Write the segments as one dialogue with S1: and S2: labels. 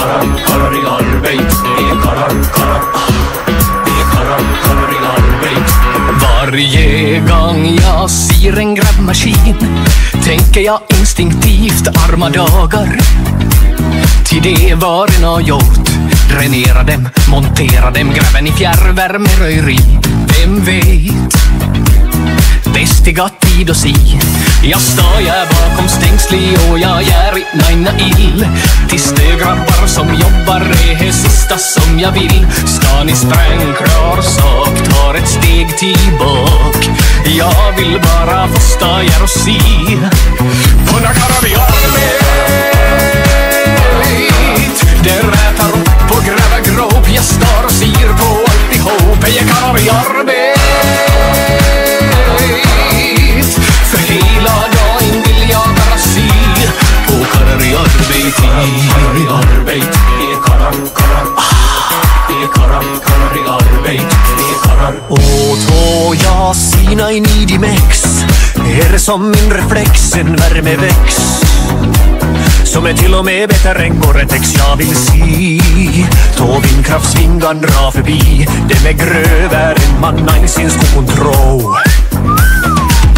S1: karrar i arbete. Vi är karrar. Vi är karrar i arbete. Varje gång jag ser en grävmaskin tänker jag instinktivt arma dagar. Till det var en har gjort. Dränera dem, montera dem, gräven i fjärrvärme, röjeri. Vem vet? Bäst i gott tid och si. Jag står jag bakom stängsli och jag gör i mina ill. Tills det grabbar som jobbar är det sista som jag vill. Ska ni sprängklar sak, tar ett steg tillbak. Jag vill bara få stå och si. På när vi arbet. Det rätar upp och gräver grop. Jag står och ser på alltihop. Jag kan vi arbet. För hela dagen vill jag bara se på karrar i arbete. Karrar i arbete. Vi är karrar. Vi är karrar i arbete. Vi är karrar.
S2: Och då jag sina i Nidimex är det som min reflex en värmeväx som är till och med bättre än Gore-Tex jag vill se. Då vindkraftsvingan drar förbi. Det med grövär än man någonsin ska kontroll.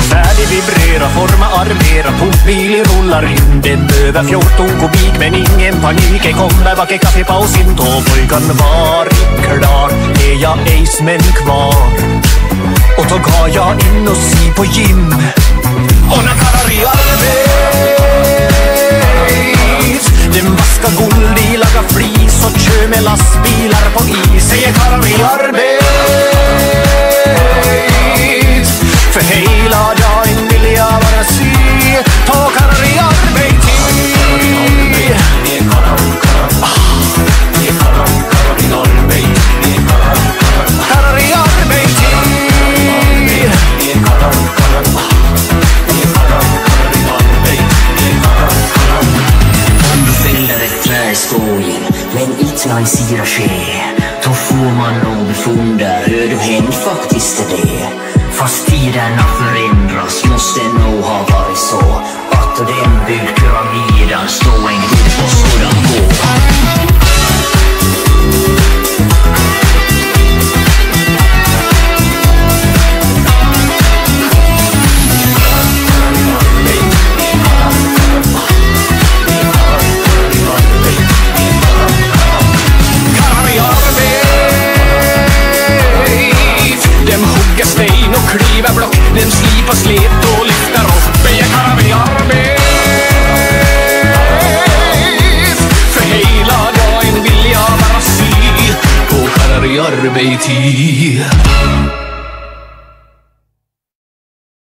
S2: Färdig vibrera, forma, armera, pumpbil rullar in. Den behöver 14 kubik men ingen panik. Jag kommer bak i kaffepausin. Då pojkan var klar. Är jag Aceman kvar. Och då går jag in och si på gym. Och när karrar i arbete. Den vaskar guld i, lagar flis och kör med lastbilar på is. Säger karrar i arbete. För hela dagen vill jag bara se. Ta karrar i arbete.
S1: Vi är karrar. Vi är karrar i arbete. Vi är
S2: karrar i arbete.
S1: Vi är karrar. Vi är karrar i arbete. Vi är karrar.
S3: Om du fäller ett trä i skogen men inte någon sira ske, då får man nog befunda hur du hänt faktiskt är det. Fast tiderna förändras måste nog ha varit så att den byggd pyramiden står en gud på sådan gå.
S1: Kliva block, den slipar slet och lyfter upp. Jag karrar i arbete. För hela dagen vill jag bara se på karrar i arbete.